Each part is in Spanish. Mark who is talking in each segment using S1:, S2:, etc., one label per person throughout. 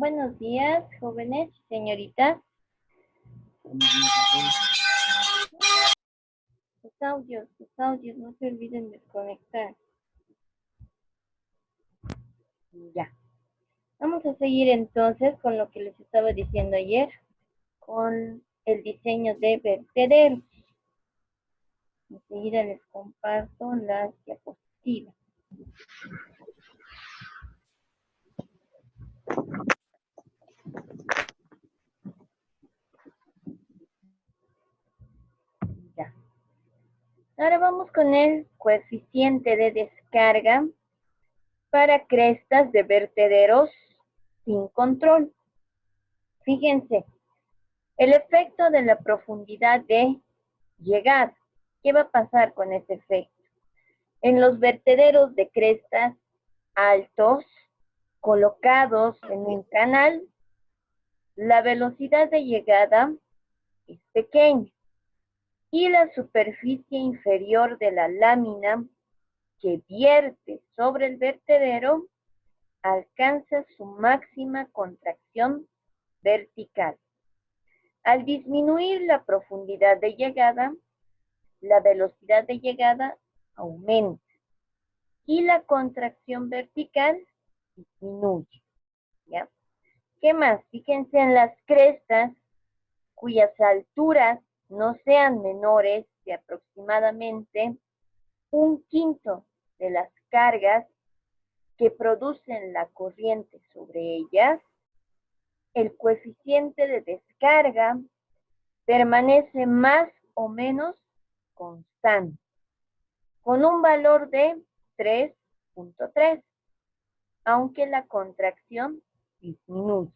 S1: Buenos días, jóvenes, señoritas. Sus audios, no se olviden de desconectar. Ya. Vamos a seguir entonces con lo que les estaba diciendo ayer, con el diseño de vertederos. Enseguida les comparto las diapositivas. Ya. Ahora vamos con el coeficiente de descarga para crestas de vertederos sin control. Fíjense, el efecto de la profundidad de llegada. ¿Qué va a pasar con ese efecto? En los vertederos de crestas altos, colocados en un canal, la velocidad de llegada es pequeña y la superficie inferior de la lámina que vierte sobre el vertedero alcanza su máxima contracción vertical. Al disminuir la profundidad de llegada, la velocidad de llegada aumenta y la contracción vertical disminuye. ¿Ya? ¿Qué más? Fíjense en las crestas cuyas alturas no sean menores de aproximadamente 1/5 de las cargas que producen la corriente sobre ellas, el coeficiente de descarga permanece más o menos constante, con un valor de 3.3, aunque la contracción disminuye.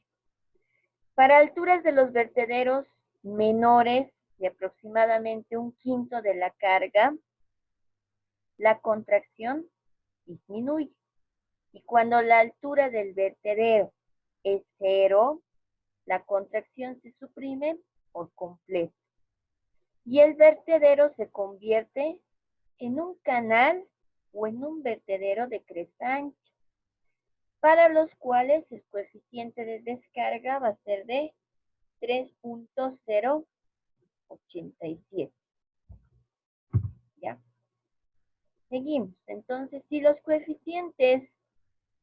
S1: Para alturas de los vertederos menores de aproximadamente 1/5 de la carga, la contracción disminuye. Y cuando la altura del vertedero es 0, la contracción se suprime por completo. Y el vertedero se convierte en un canal o en un vertedero de cresta ancha, para los cuales el coeficiente de descarga va a ser de 3.087. ¿Ya? Seguimos. Entonces, si los coeficientes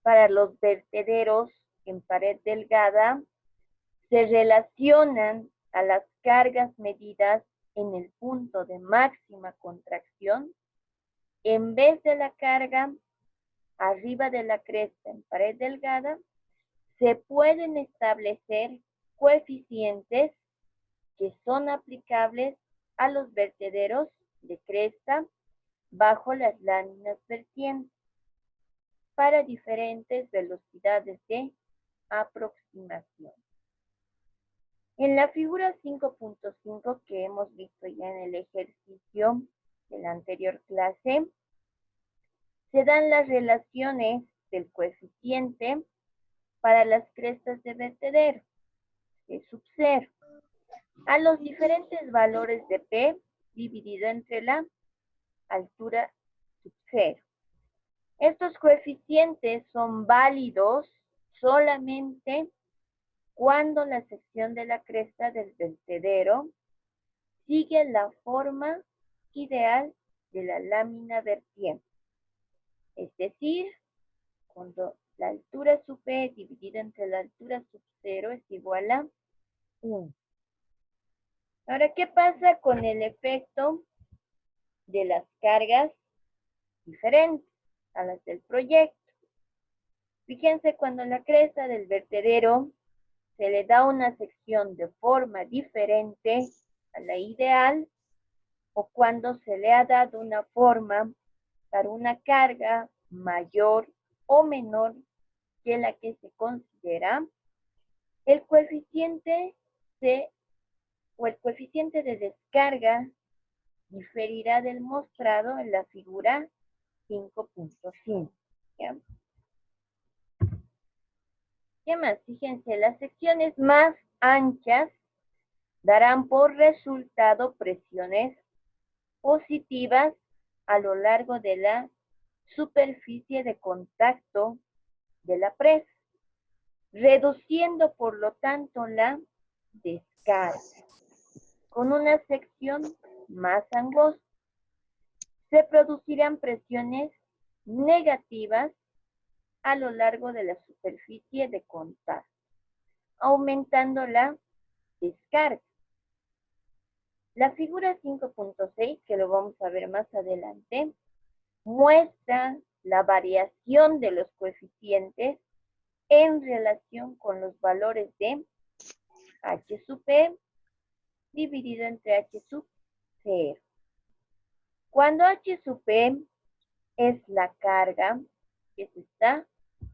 S1: para los vertederos en pared delgada se relacionan a las cargas medidas en el punto de máxima contracción, en vez de la carga arriba de la cresta en pared delgada, se pueden establecer coeficientes que son aplicables a los vertederos de cresta bajo las láminas vertientes para diferentes velocidades de aproximación. En la figura 5.5 que hemos visto ya en el ejercicio de la anterior clase, se dan las relaciones del coeficiente para las crestas de vertedero, G sub 0, a los diferentes valores de P dividido entre la altura sub 0. Estos coeficientes son válidos solamente cuando la sección de la cresta del vertedero sigue la forma ideal de la lámina vertiente. Es decir, cuando la altura sub P dividida entre la altura sub 0 es igual a 1. Ahora, ¿qué pasa con el efecto de las cargas diferentes a las del proyecto? Fíjense, cuando la cresta del vertedero se le da una sección de forma diferente a la ideal, o cuando se le ha dado una forma para una carga mayor o menor que la que se considera, el coeficiente de descarga diferirá del mostrado en la figura 5.5. ¿Qué más? Fíjense, las secciones más anchas darán por resultado presiones positivas a lo largo de la superficie de contacto de la presa. reduciendo por lo tanto la descarga. Con una sección más angosta, se producirán presiones negativas a lo largo de la superficie de contacto, aumentando la descarga. La figura 5.6, que lo vamos a ver más adelante, muestra la variación de los coeficientes en relación con los valores de H sub P dividido entre H sub 0. Cuando H sub P es la carga que se está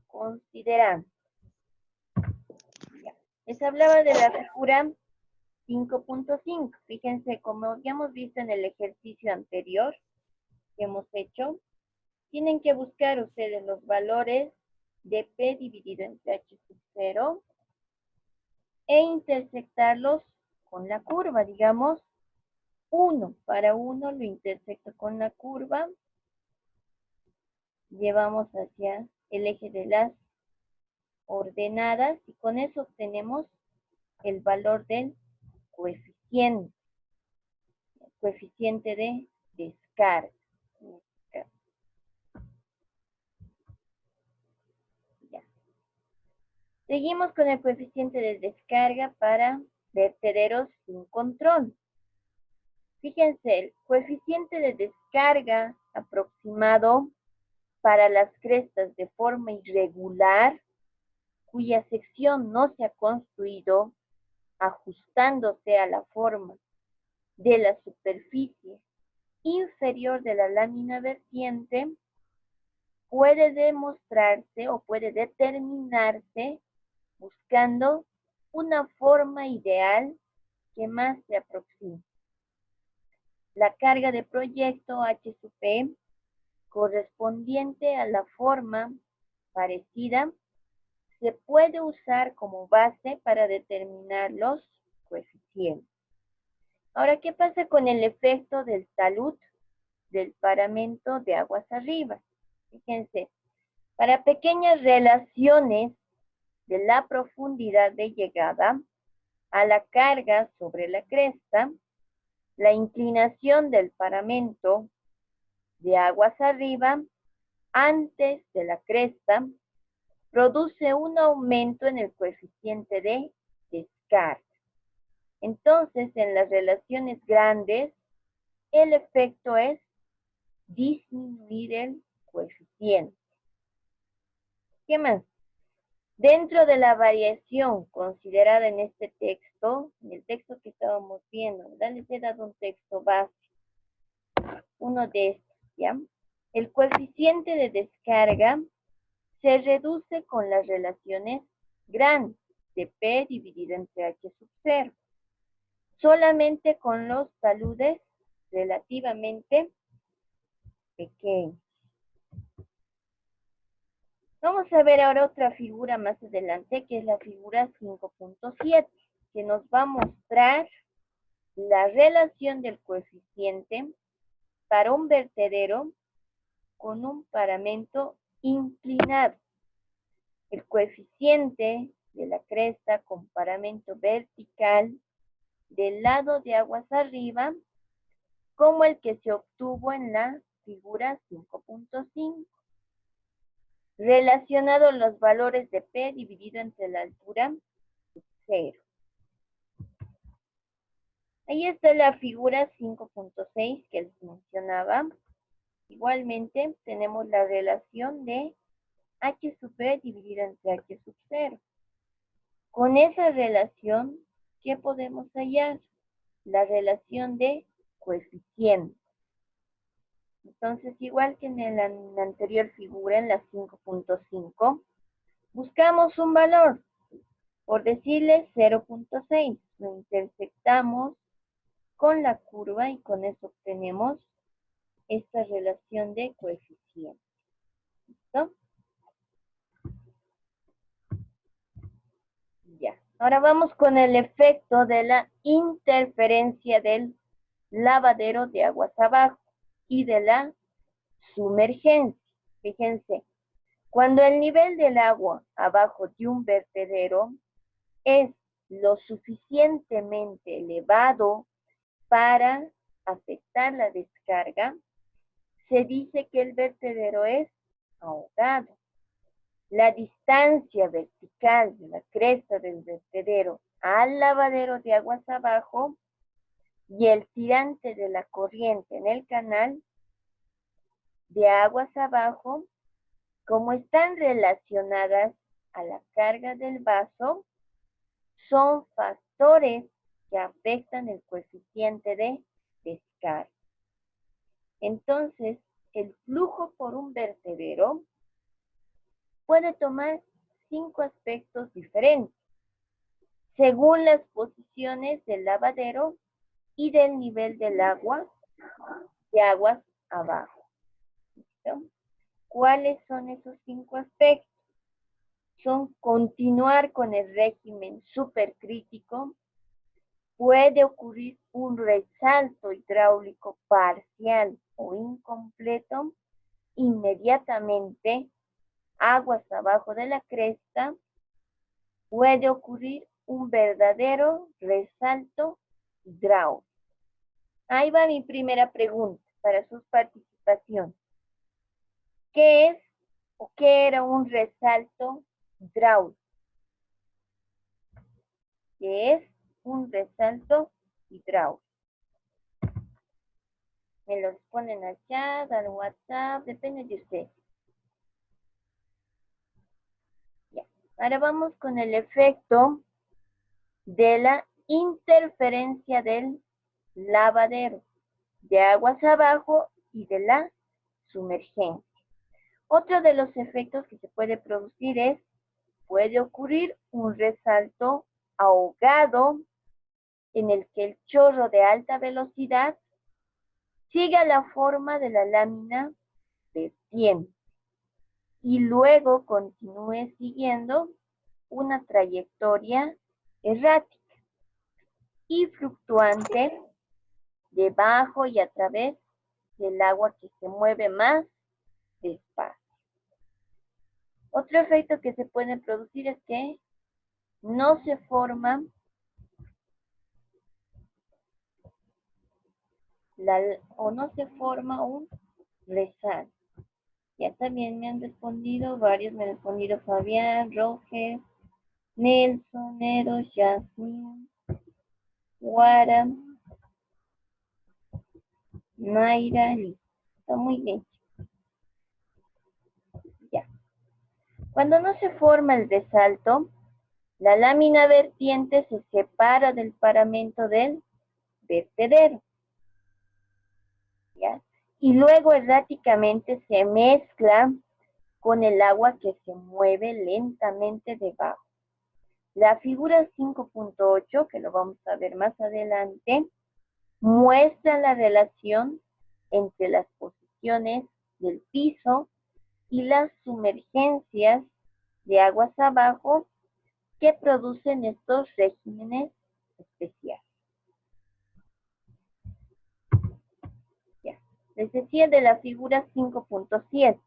S1: considerando. Les hablaba de la figura 5.5. Fíjense, como habíamos visto en el ejercicio anterior que hemos hecho, tienen que buscar ustedes los valores de P dividido entre H sub 0 e intersectarlos con la curva. Digamos, 1 para 1 lo intersecto con la curva. Llevamos hacia el eje de las ordenadas y con eso obtenemos el valor del coeficiente de descarga. Ya. Seguimos con el coeficiente de descarga para vertederos sin control. Fíjense, el coeficiente de descarga aproximado para las crestas de forma irregular, cuya sección no se ha construido ajustándose a la forma de la superficie inferior de la lámina vertiente, puede demostrarse o puede determinarse buscando una forma ideal que más se aproxime. La carga de proyecto H sub P correspondiente a la forma parecida se puede usar como base para determinar los coeficientes. Ahora, ¿qué pasa con el efecto del talud del paramento de aguas arriba? Fíjense, para pequeñas relaciones de la profundidad de llegada a la carga sobre la cresta, la inclinación del paramento de aguas arriba antes de la cresta produce un aumento en el coeficiente de descarga. Entonces, en las relaciones grandes, el efecto es disminuir el coeficiente. ¿Qué más? Dentro de la variación considerada en este texto, en el texto que estábamos viendo, ¿verdad? Les he dado un texto base, uno de estos, ¿ya? El coeficiente de descarga se reduce con las relaciones grandes de P dividido entre H sub 0. Solamente con los taludes relativamente pequeños. Vamos a ver ahora otra figura más adelante, que es la figura 5.7, que nos va a mostrar la relación del coeficiente para un vertedero con un paramento inclinado. El coeficiente de la cresta con paramento vertical del lado de aguas arriba, como el que se obtuvo en la figura 5.5. Relacionado los valores de P dividido entre la altura 0. Ahí está la figura 5.6 que les mencionaba. Igualmente tenemos la relación de H sub P dividida entre H sub 0. Con esa relación, ¿qué podemos hallar? La relación de coeficiente. Entonces, igual que en la anterior figura, en la 5.5, buscamos un valor, por decirle 0.6. Lo intersectamos con la curva y con eso obtenemos esta relación de coeficiente. ¿Listo? Ya. Ahora vamos con el efecto de la interferencia del lavadero de aguas abajo y de la sumergencia. Fíjense, Cuando el nivel del agua abajo de un vertedero es lo suficientemente elevado para afectar la descarga, se dice que el vertedero es ahogado. La distancia vertical de la cresta del vertedero al lavadero de aguas abajo y el tirante de la corriente en el canal de aguas abajo, como están relacionadas a la carga del vaso, son factores que afectan el coeficiente de descarga. Entonces, el flujo por un vertedero puede tomar 5 aspectos diferentes, según las posiciones del lavadero y del nivel del agua de aguas abajo. ¿Listo? ¿Cuáles son esos 5 aspectos? Son continuar con el régimen supercrítico, puede ocurrir un resalto hidráulico parcial o incompleto inmediatamente aguas abajo de la cresta, puede ocurrir un verdadero resalto hidráulico. Ahí va mi primera pregunta para sus participaciones. ¿Qué es o qué era un resalto hidráulico? ¿Qué es un resalto hidráulico? Me los ponen al chat, al WhatsApp, depende de ustedes. Ya. Ahora vamos con el efecto de la interferencia del lavadero de aguas abajo y de la sumergencia. Otro de los efectos que se puede producir es, puede ocurrir un resalto ahogado en el que el chorro de alta velocidad siga la forma de la lámina vertiente y luego continúe siguiendo una trayectoria errática y fluctuante debajo y a través del agua que se mueve más despacio. Otro efecto que se puede producir es que no se forma un resalto. Ya también me han respondido, varios me han respondido Fabián, Roger, Nelson, Eros, Yasmin, Guara, Mayra, está muy bien. Ya. Cuando no se forma el resalto, la lámina vertiente se separa del paramento del vertedero. ¿Ya? Y luego erráticamente se mezcla con el agua que se mueve lentamente debajo. La figura 5.8, que lo vamos a ver más adelante, muestra la relación entre las posiciones del piso y las sumergencias de aguas abajo que producen estos regímenes especiales. Ya. Les decía de la figura 5.7.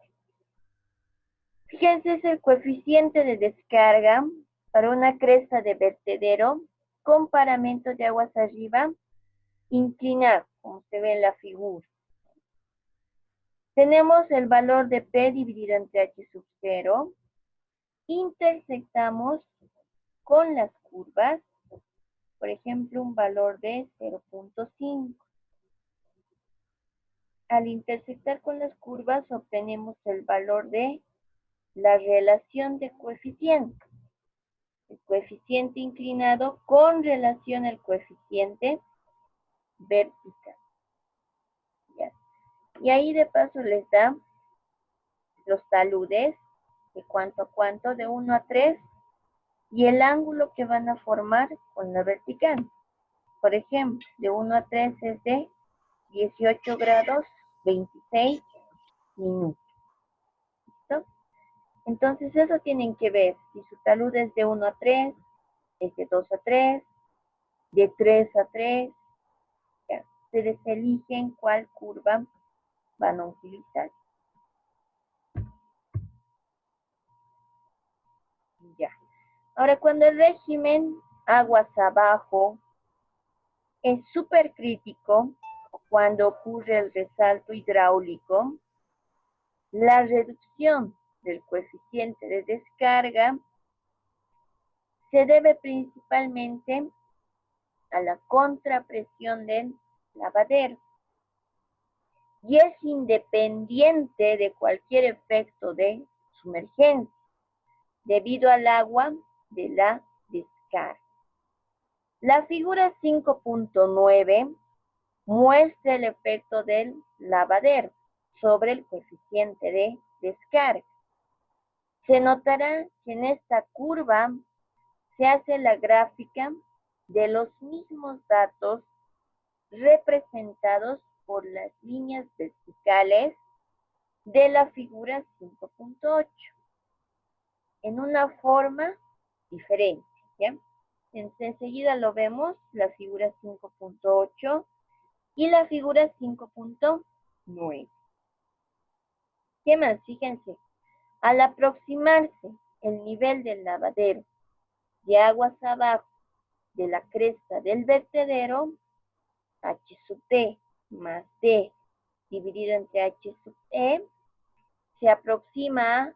S1: Fíjense, es el coeficiente de descarga para una cresta de vertedero con paramento de aguas arriba inclinado, como se ve en la figura. Tenemos el valor de P dividido entre H sub 0. Intersectamos con las curvas, por ejemplo, un valor de 0.5. Al intersectar con las curvas obtenemos el valor de la relación de coeficiente. El coeficiente inclinado con relación al coeficiente vertical. ¿Ya? Y ahí de paso les da los taludes de cuánto a cuánto, de 1 a 3, y el ángulo que van a formar con la vertical. Por ejemplo, de 1 a 3 es de 18 grados 26 minutos. ¿Listo? Entonces eso tienen que ver. Si su talud es de 1 a 3, es de 2 a 3, de 3 a 3. Ya. Ustedes eligen cuál curva van a utilizar. Ahora, cuando el régimen aguas abajo es súper crítico, cuando ocurre el resalto hidráulico, la reducción del coeficiente de descarga se debe principalmente a la contrapresión del lavadero y es independiente de cualquier efecto de sumergencia debido al agua de la descarga. La figura 5.9 muestra el efecto del lavadero sobre el coeficiente de descarga. Se notará que en esta curva se hace la gráfica de los mismos datos representados por las líneas verticales de la figura 5.8 en una forma diferente, ¿ya? Enseguida lo vemos, la figura 5.8 y la figura 5.9. ¿Qué más? Fíjense, al aproximarse el nivel del lavadero de aguas abajo de la cresta del vertedero, H sub D más D dividido entre H sub E, se aproxima a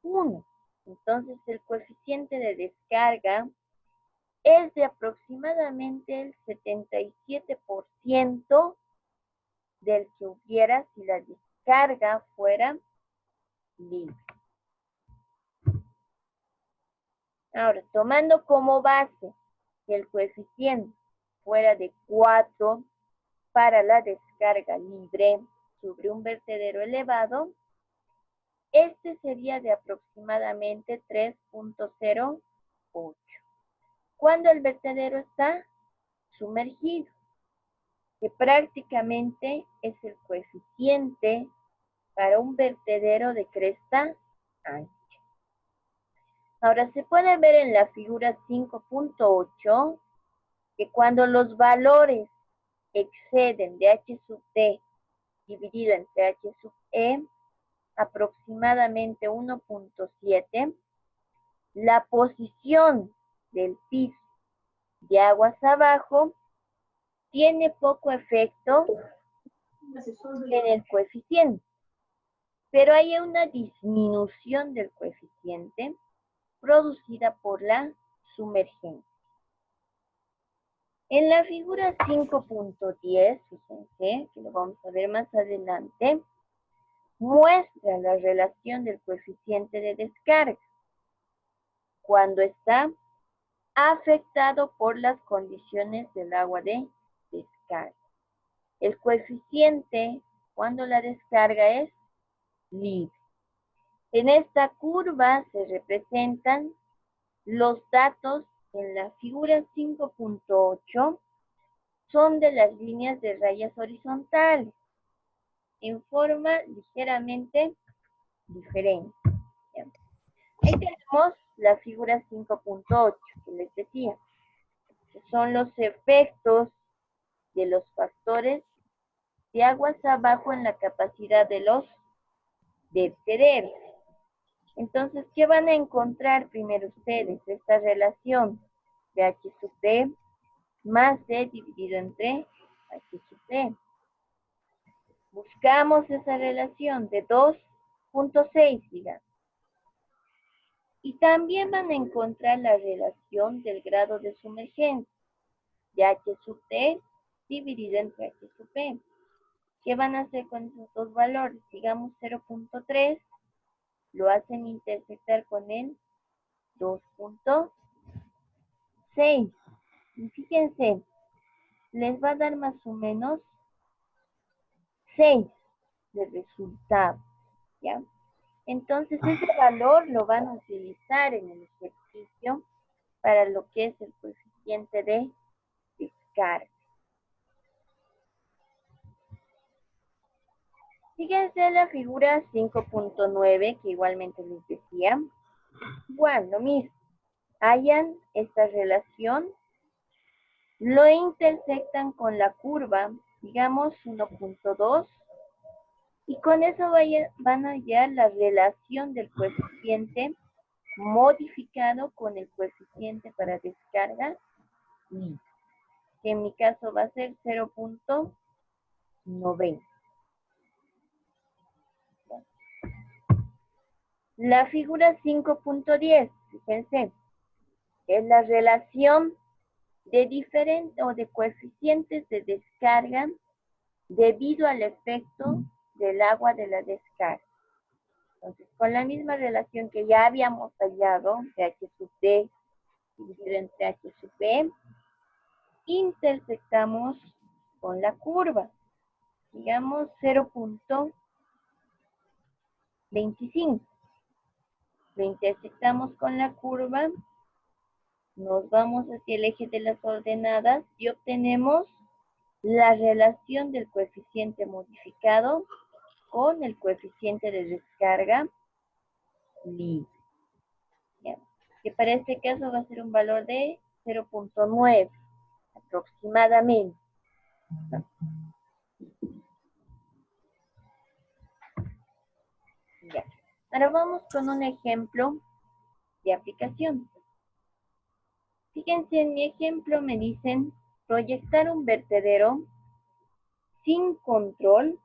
S1: 1. Entonces el coeficiente de descarga es de aproximadamente el 77% del que hubiera si la descarga fuera libre. Ahora, tomando como base que el coeficiente fuera de 4 para la descarga libre sobre un vertedero elevado, este sería de aproximadamente 3.08, cuando el vertedero está sumergido, que prácticamente es el coeficiente para un vertedero de cresta ancha. Ahora se puede ver en la figura 5.8 que cuando los valores exceden de H sub D dividido entre H sub E, aproximadamente 1.7, la posición del piso de aguas abajo tiene poco efecto en el coeficiente, pero hay una disminución del coeficiente producida por la sumergencia. En la figura 5.10, fíjense, que lo vamos a ver más adelante, muestra la relación del coeficiente de descarga cuando está afectado por las condiciones del agua de descarga. El coeficiente cuando la descarga es libre. En esta curva se representan los datos en la figura 5.8 son de las líneas de rayas horizontales en forma ligeramente diferente. ¿Ya? Ahí tenemos la figura 5.8 que les decía, que son los efectos de los factores de aguas abajo en la capacidad de los vertederos. Entonces, ¿qué van a encontrar primero ustedes? Esta relación de H sub D más D dividido entre H sub D. Buscamos esa relación de 2.6, digamos. Y también van a encontrar la relación del grado de sumergencia de H sub D dividido entre H sub E. ¿Qué van a hacer con esos dos valores? Digamos 0.3, lo hacen intersectar con el 2.6. Y fíjense, les va a dar más o menos 6 de resultado, ¿ya? Entonces ese valor lo van a utilizar en el ejercicio para lo que es el coeficiente de descarga. Fíjense la figura 5.9 que igualmente les decía. Igual, lo mismo. Hallan esta relación, lo intersectan con la curva, digamos 1.2, y con eso van a hallar la relación del coeficiente modificado con el coeficiente para descarga libre, que en mi caso va a ser 0.90. La figura 5.10, fíjense, es la relación de diferentes o de coeficientes de descarga debido al efecto del agua de la descarga. Entonces, con la misma relación que ya habíamos hallado de H sub D dividido entre H sub B, intersectamos con la curva, digamos 0.25. Lo intersectamos con la curva, nos vamos hacia el eje de las ordenadas y obtenemos la relación del coeficiente modificado con el coeficiente de descarga libre. Que para este caso va a ser un valor de 0.9 aproximadamente. Ya. Ahora vamos con un ejemplo de aplicación. Fíjense, en mi ejemplo me dicen proyectar un vertedero sin control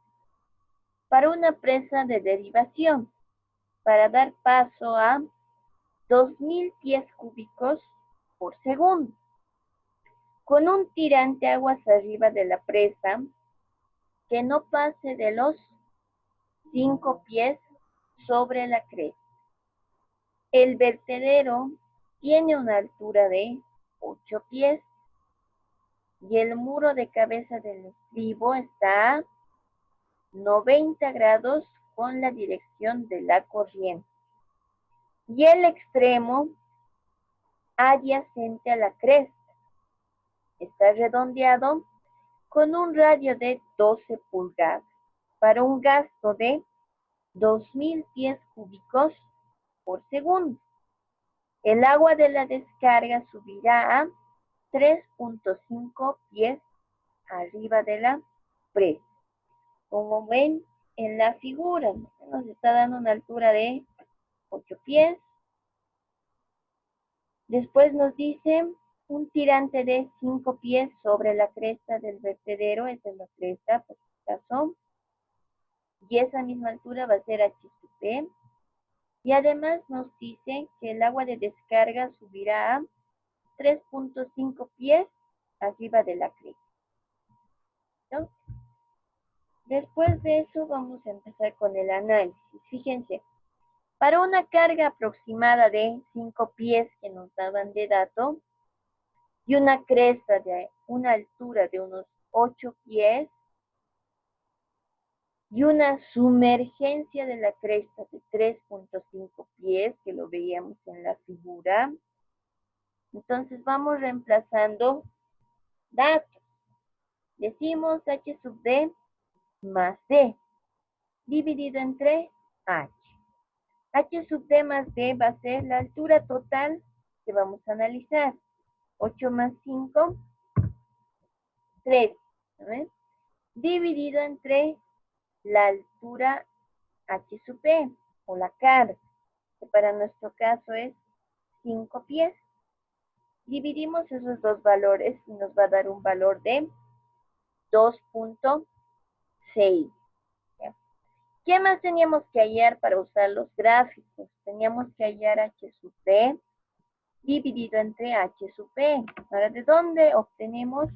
S1: para una presa de derivación para dar paso a 2000 pies cúbicos por segundo, con un tirante aguas arriba de la presa que no pase de los 5 pies sobre la cresta. El vertedero tiene una altura de 8 pies y el muro de cabeza del estribo está a 90 grados con la dirección de la corriente. Y el extremo adyacente a la cresta está redondeado con un radio de 12 pulgadas para un gasto de 2000 pies cúbicos por segundo. El agua de la descarga subirá a 3.5 pies arriba de la presa. Como ven en la figura, nos está dando una altura de 8 pies. Después nos dice un tirante de 5 pies sobre la cresta del vertedero, esa es la cresta, por este caso. Y esa misma altura va a ser H sub P. Y además nos dice que el agua de descarga subirá a 3.5 pies arriba de la cresta. ¿No? Después de eso vamos a empezar con el análisis. Fíjense, para una carga aproximada de 5 pies que nos daban de dato y una cresta de una altura de unos 8 pies y una sumergencia de la cresta de 3.5 pies, que lo veíamos en la figura. Entonces vamos reemplazando datos. Decimos H sub D más D, dividido entre H. H sub D más D va a ser la altura total que vamos a analizar. 8 más 5, 3. Dividido entre la altura H sub P, o la carga, que para nuestro caso es 5 pies. Dividimos esos dos valores y nos va a dar un valor de 2.6. ¿Qué más teníamos que hallar para usar los gráficos? Teníamos que hallar H sub P dividido entre H sub P. Ahora, ¿de dónde obtenemos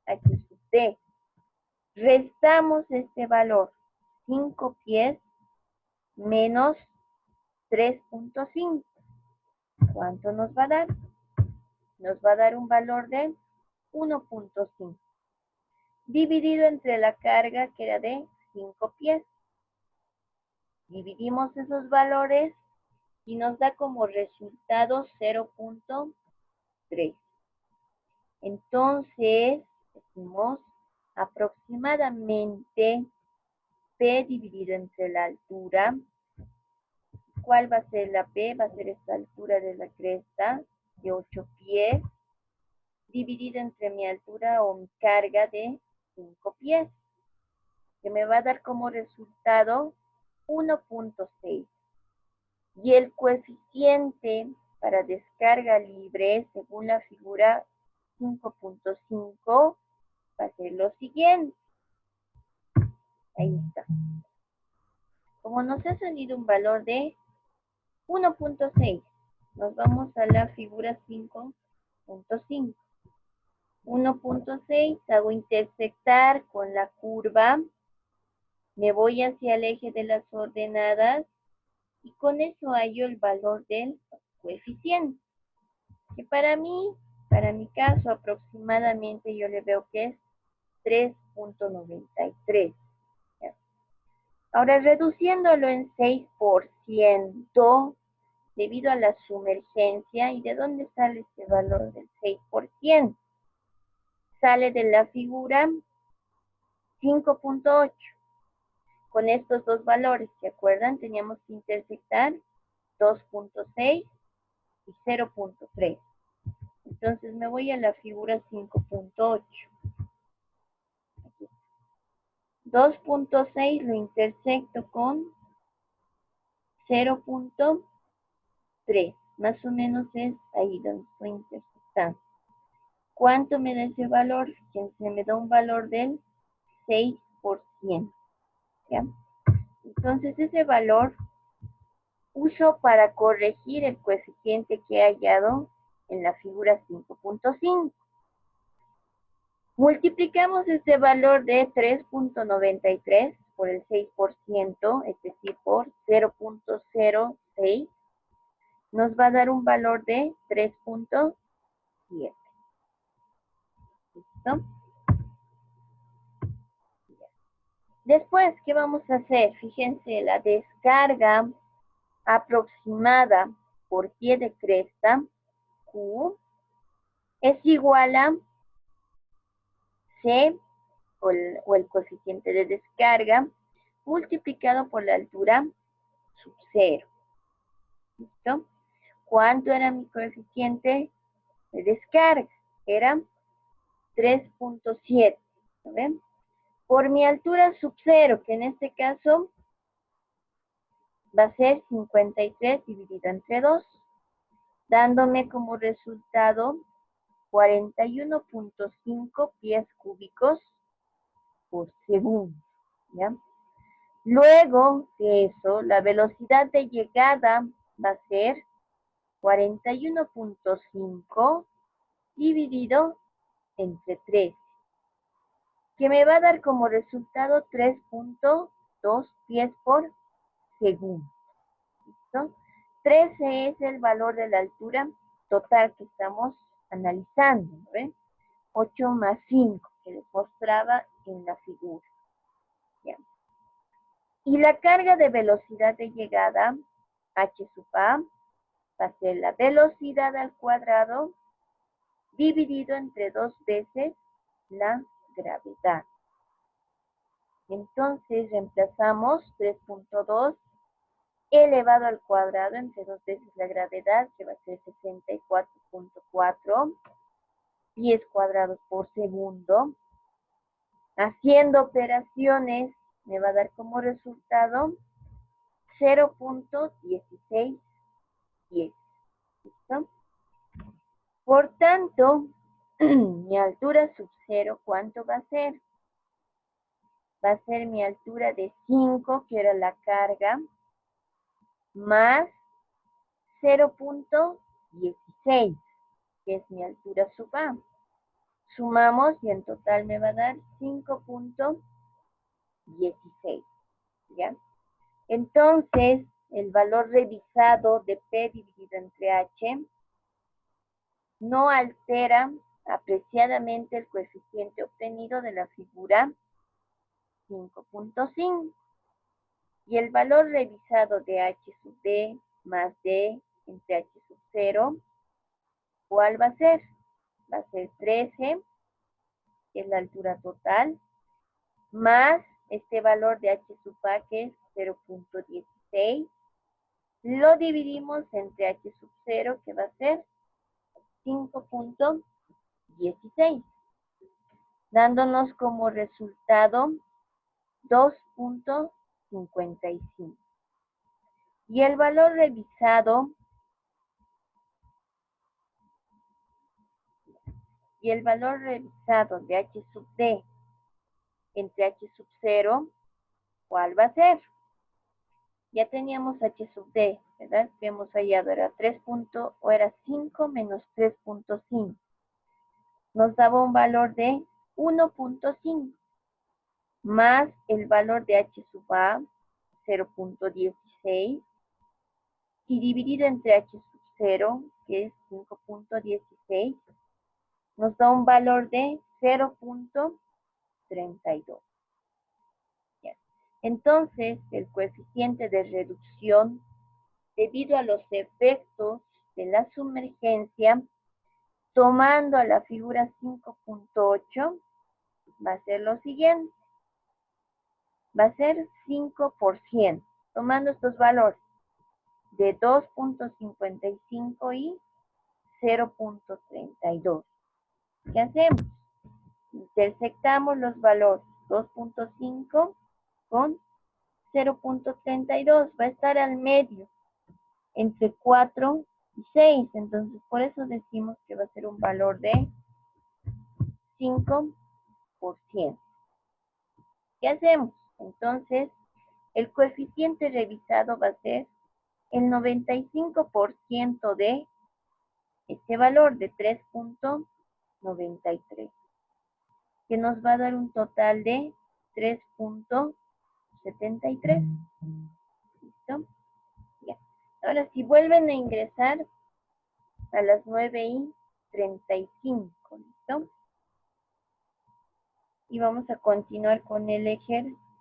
S1: H sub D? Restamos este valor, 5 pies menos 3.5. ¿Cuánto nos va a dar? Nos va a dar un valor de 1.5. Dividido entre la carga que era de 5 pies. Dividimos esos valores y nos da como resultado 0.3. Entonces, decimos aproximadamente P dividido entre la altura. ¿Cuál va a ser la P? Va a ser esta altura de la cresta de 8 pies dividido entre mi altura o mi carga de 5 pies, que me va a dar como resultado 1.6. Y el coeficiente para descarga libre, según la figura 5.5, va a ser lo siguiente. Ahí está. Como nos ha salido un valor de 1.6, nos vamos a la figura 5.5. 1.6, hago intersectar con la curva, me voy hacia el eje de las ordenadas y con eso hallo el valor del coeficiente, que para mi caso aproximadamente yo le veo que es 3.93. Ahora reduciéndolo en 6%, debido a la sumergencia, ¿y de dónde sale este valor del 6%? Sale de la figura 5.8. Con estos dos valores, ¿se acuerdan? Teníamos que intersectar 2.6 y 0.3. Entonces me voy a la figura 5.8. 2.6 lo intersecto con 0.3. Más o menos es ahí donde estoy intersectando. ¿Cuánto me da ese valor? Fíjense, me da un valor del 6%. ¿Ya? Entonces ese valor uso para corregir el coeficiente que he hallado en la figura 5.5. Multiplicamos este valor de 3.93 por el 6%, es decir, por 0.06, nos va a dar un valor de 3.7. ¿Listo? Después, ¿qué vamos a hacer? Fíjense, la descarga aproximada por pie de cresta, Q, es igual a C, o el coeficiente de descarga, multiplicado por la altura sub 0. ¿Listo? ¿Cuánto era mi coeficiente de descarga? Era 3.7. ¿No ven? Por mi altura sub 0, que en este caso va a ser 53 dividido entre 2, dándome como resultado 41.5 pies cúbicos por segundo. ¿Ya? Luego de eso, la velocidad de llegada va a ser 41.5 dividido entre 3, que me va a dar como resultado 3.2 pies por segundo. ¿Listo? 13 es el valor de la altura total que estamos analizando, ¿no ven? 8 más 5, que les mostraba en la figura. ¿Ya? Y la carga de velocidad de llegada, h sub a, va a ser la velocidad al cuadrado dividido entre 2 veces la gravedad. Entonces reemplazamos 3.2 elevado al cuadrado entre 2 veces la gravedad, que va a ser 64.4 pies cuadrados por segundo. Haciendo operaciones me va a dar como resultado 0.16 pies. ¿Listo? Por tanto, mi altura sub 0, ¿cuánto va a ser? Va a ser mi altura de 5, que era la carga, más 0.16, que es mi altura sub A. Sumamos y en total me va a dar 5.16. ¿Ya? Entonces, el valor revisado de P dividido entre H no altera apreciadamente el coeficiente obtenido de la figura 5.5. Y el valor revisado de H sub D más D entre H sub 0, ¿cuál va a ser? Va a ser 13, que es la altura total, más este valor de H sub A, que es 0.16. Lo dividimos entre H sub 0, que va a ser 5.16, dándonos como resultado 2.55. Y el valor revisado de h sub d entre h sub 0, ¿cuál va a ser? Ya teníamos h sub d, ¿verdad? Que hemos hallado, era 5 menos 3.5. Nos daba un valor de 1.5 más el valor de h sub a, 0.16, y dividido entre h sub 0, que es 5.16, nos da un valor de 0.32. Entonces, el coeficiente de reducción, debido a los efectos de la sumergencia, tomando a la figura 5.8, va a ser lo siguiente. Va a ser 5%, tomando estos valores de 2.55 y 0.32. ¿Qué hacemos? Intersectamos los valores 2.5 con 0.32. Va a estar al medio, entre 4 y 6. Entonces, por eso decimos que va a ser un valor de 5%. ¿Qué hacemos? Entonces, el coeficiente revisado va a ser el 95% de este valor de 3.93, que nos va a dar un total de 3.73. ¿Listo? Ya. Ahora, si vuelven a ingresar a las 9:35, ¿listo? Y vamos a continuar con el ejercicio.